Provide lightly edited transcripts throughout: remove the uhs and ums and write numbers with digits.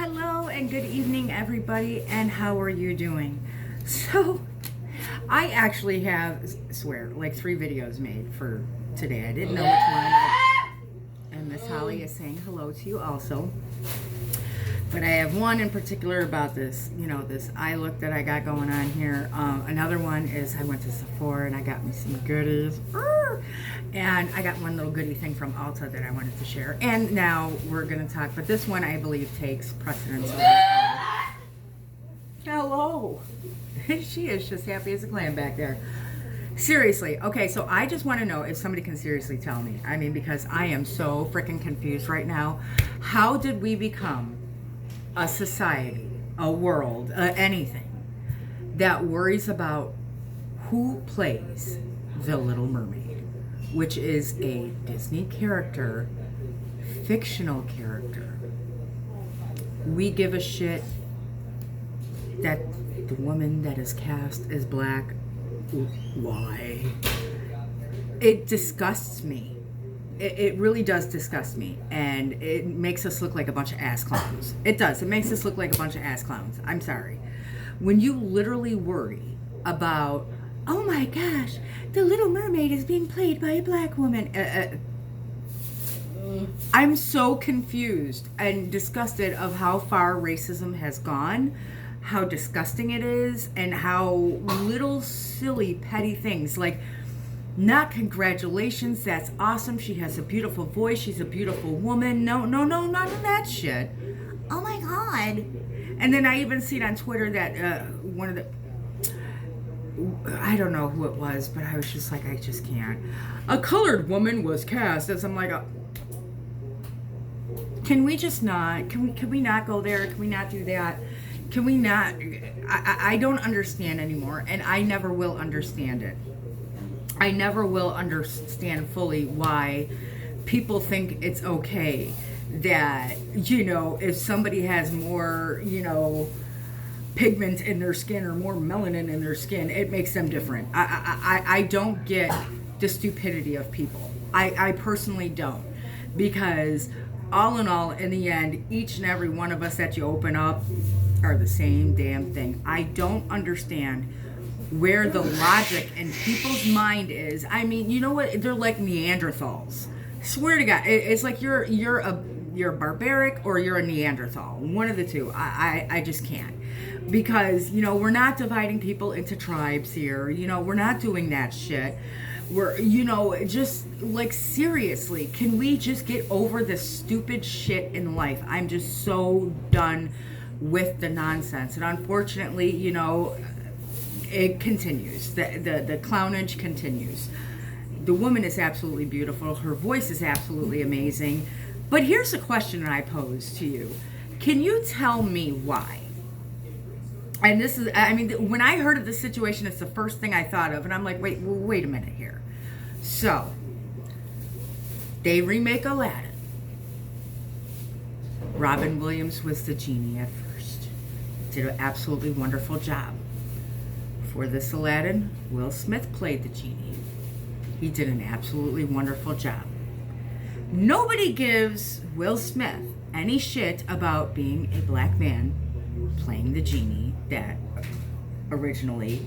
Hello and good evening, everybody, and how are you doing? So, I actually have, swear, like 3 videos made for today. I didn't know which one. And Miss Holly is saying hello to you also. But I have one in particular about this, this eye look that I got going on here. Another one is I went to Sephora and I got me some goodies. And I got one little goodie thing from Ulta that I wanted to share. And now we're going to talk, but this one I believe takes precedence over. Hello. She is just happy as a clam back there. Seriously. Okay, so I just want to know if somebody can seriously tell me. I mean, because I am so freaking confused right now. How did we become a society, a world, anything that worries about who plays the Little Mermaid, which is a Disney character, fictional character? We give a shit that the woman that is cast is black. Why? It disgusts me. It really does disgust me, and it makes us look like a bunch of ass clowns. It does. It makes us look like a bunch of ass clowns. I'm sorry. When you literally worry about, oh my gosh, the Little Mermaid is being played by a black woman. I'm so confused and disgusted of how far racism has gone, how disgusting it is, and how little silly petty things like, not congratulations, that's awesome, she has a beautiful voice, she's a beautiful woman. No, none of that shit. Oh my God. And then I even seen on Twitter that one of the, I don't know who it was, but I was just like, I just can't. A colored woman was cast as, I'm like, can we just not, can we not go there? Can we not do that? Can we not, I don't understand anymore, and I never will understand it. I never will understand fully why people think it's okay that, if somebody has more, pigment in their skin or more melanin in their skin, it makes them different. I don't get the stupidity of people. I personally don't. Because all in all, in the end, each and every one of us that you open up are the same damn thing. I don't understand where the logic in people's mind is. I mean, you know what? They're like Neanderthals. Swear to God, it's like you're a barbaric or you're a Neanderthal. One of the two. I just can't, because we're not dividing people into tribes here. We're not doing that shit. We're just like, seriously, can we just get over this stupid shit in life? I'm just so done with the nonsense, and unfortunately, it continues. The clownage continues. The woman is absolutely beautiful. Her voice is absolutely amazing. But here's a question that I pose to you. Can you tell me why? And this is, I mean, when I heard of this situation, it's the first thing I thought of. And I'm like, wait a minute here. So, they remake Aladdin. Robin Williams was the genie at first. Did an absolutely wonderful job. For this Aladdin, Will Smith played the genie. He did an absolutely wonderful job. Nobody gives Will Smith any shit about being a black man playing the genie that originally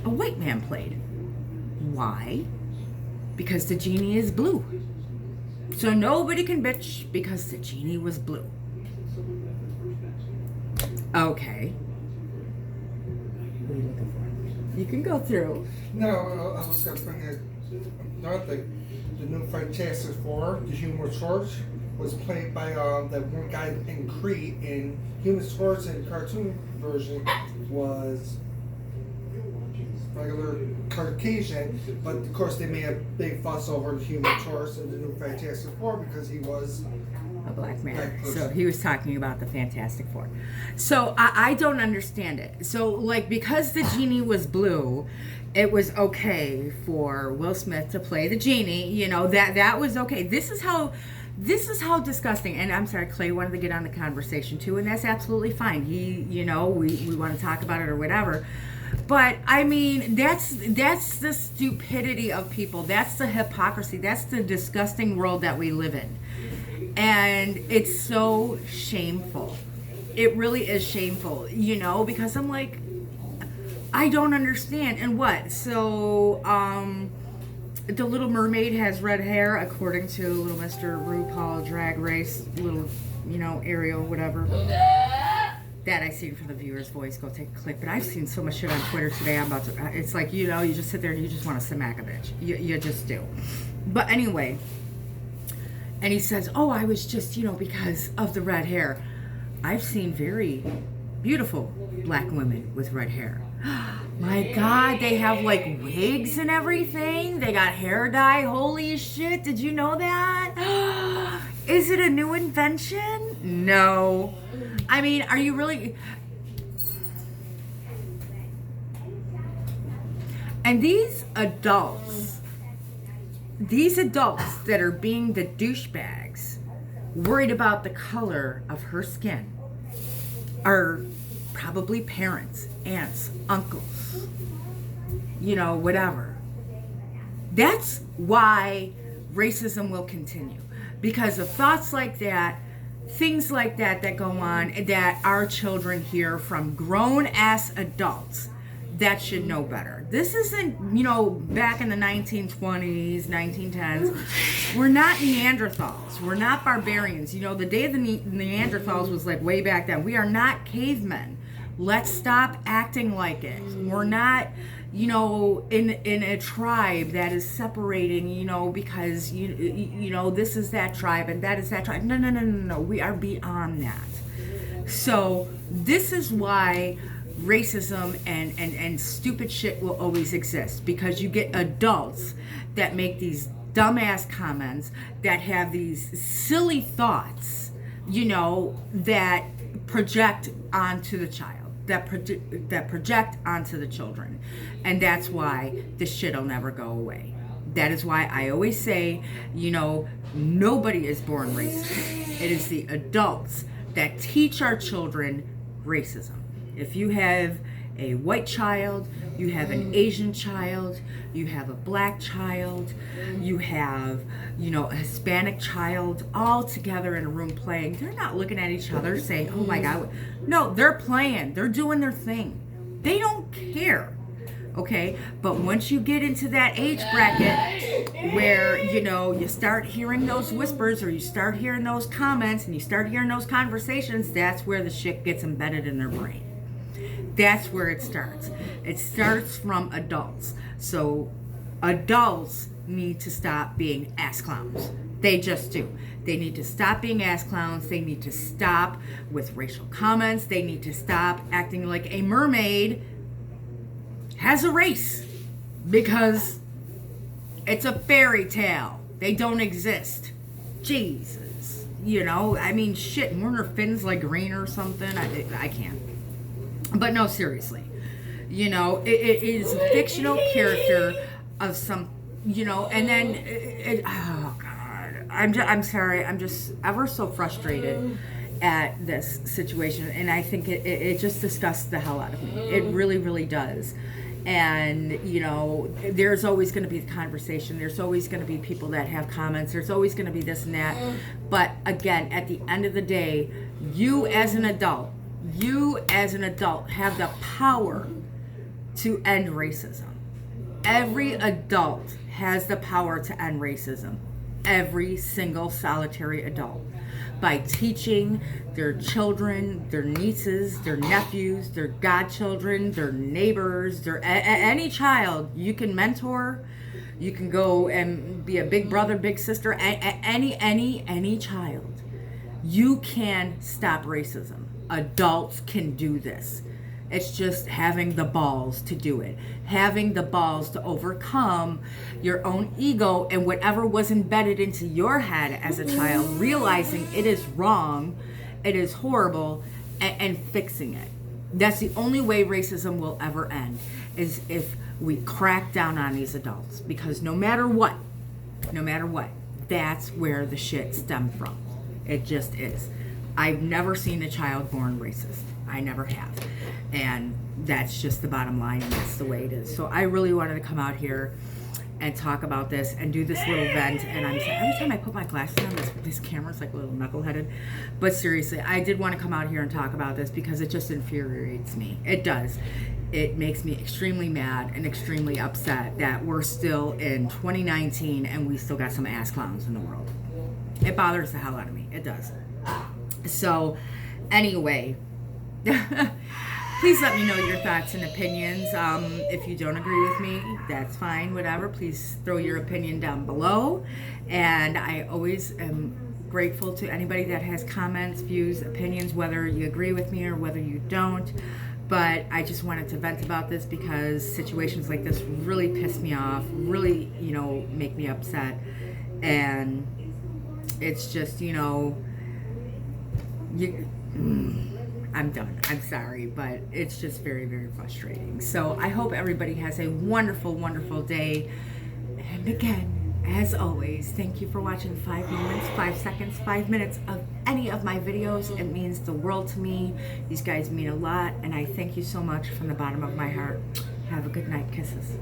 a white man played. Why? Because the genie is blue. So nobody can bitch because the genie was blue. Okay. What are you looking for? You can go through. No, I was going to bring another thing. The new Fantastic Four, the Human Torch, was played by that one guy in Creed. And Human Torch in the cartoon version was regular Caucasian, but of course they made a big fuss over the Human Torch and the new Fantastic Four because he was a black man. So he was talking about the Fantastic Four. So I don't understand it. So like, because the genie was blue, it was okay for Will Smith to play the genie. That was okay. This is how disgusting. And I'm sorry, Clay wanted to get on the conversation too, and that's absolutely fine. We want to talk about it or whatever. But I mean, that's the stupidity of people. That's the hypocrisy. That's the disgusting world that we live in. And it's so shameful. it really is shameful, you know, because I'm like, I don't understand. And what? So, the Little Mermaid has red hair, according to Little Mr. RuPaul Drag Race, little, you know, Ariel, whatever. That I seen for the viewer's voice. Go take a click. But I've seen so much shit on Twitter today. I'm about to. It's like, you know, you just sit there and you just want to smack a bitch. You just do. But anyway, and he says, "Oh, I was just, you know, because of the red hair." I've seen very beautiful black women with red hair. My God, they have like wigs and everything. They got hair dye. Holy shit! Did you know that? Is it a new invention? No. I mean, are you really? And these adults that are being the douchebags, worried about the color of her skin, are probably parents, aunts, uncles, you know, whatever. That's why racism will continue. Because of thoughts like that, things like that go on, that our children hear from grown-ass adults that should know better. This isn't, you know, back in the 1920s, 1910s. We're not Neanderthals. We're not barbarians. You know, the day of the Neanderthals was like way back then. We are not cavemen. Let's stop acting like it. We're not, you know, in a tribe that is separating, you know, because you know, this is that tribe and that is that tribe. No. We are beyond that. So this is why racism and stupid shit will always exist, because you get adults that make these dumbass comments, that have these silly thoughts, you know, that project onto the child. That project onto the children. And that's why this shit will never go away. That is why I always say, you know, nobody is born racist. It is the adults that teach our children racism. If you have a white child, you have an Asian child, you have a black child, you have, you know, a Hispanic child, all together in a room playing, they're not looking at each other saying, oh my God. No, they're playing. They're doing their thing. They don't care. Okay? But once you get into that age bracket where, you know, you start hearing those whispers, or you start hearing those comments, and you start hearing those conversations, that's where the shit gets embedded in their brain. That's where it starts. It starts from adults. So adults need to stop being ass clowns. They just do. They need to stop being ass clowns. They need to stop with racial comments. They need to stop acting like a mermaid has a race, because it's a fairy tale. They don't exist. Jesus. You know, I mean, shit, weren't her fins like green or something? I can't. But no, seriously, you know, it is a fictional character of some, you know, and then, oh God, I'm sorry, I'm just ever so frustrated at this situation, and I think it just disgusts the hell out of me. It really, really does. And, you know, there's always going to be the conversation. There's always going to be people that have comments. There's always going to be this and that. But again, at the end of the day, you as an adult have the power to end racism. Every adult has the power to end racism. Every single solitary adult. By teaching their children, their nieces, their nephews, their godchildren, their neighbors, any child you can mentor. You can go and be a big brother, big sister, any child. You can stop racism. Adults can do this. It's just having the balls to do it. Having the balls to overcome your own ego and whatever was embedded into your head as a child, realizing it is wrong, it is horrible, and fixing it. That's the only way racism will ever end, is if we crack down on these adults. Because no matter what, that's where the shit stemmed from. It just is. I've never seen a child born racist. I never have. And that's just the bottom line, and that's the way it is. So I really wanted to come out here and talk about this and do this little vent. And I'm every time I put my glasses on, this camera's like a little knuckleheaded. But seriously, I did want to come out here and talk about this because it just infuriates me. It does. It makes me extremely mad and extremely upset that we're still in 2019 and we still got some ass clowns in the world. It bothers the hell out of me. It does. So, anyway, please let me know your thoughts and opinions. If you don't agree with me, that's fine, whatever. Please throw your opinion down below. And I always am grateful to anybody that has comments, views, opinions, whether you agree with me or whether you don't. But I just wanted to vent about this because situations like this really piss me off, really, make me upset. And it's just, I'm done. I'm sorry, but it's just very, very frustrating. So I hope everybody has a wonderful, wonderful day. And again, as always, thank you for watching 5 moments, 5 seconds, 5 minutes of any of my videos. It means the world to me. These guys mean a lot, and I thank you so much from the bottom of my heart. Have a good night. Kisses.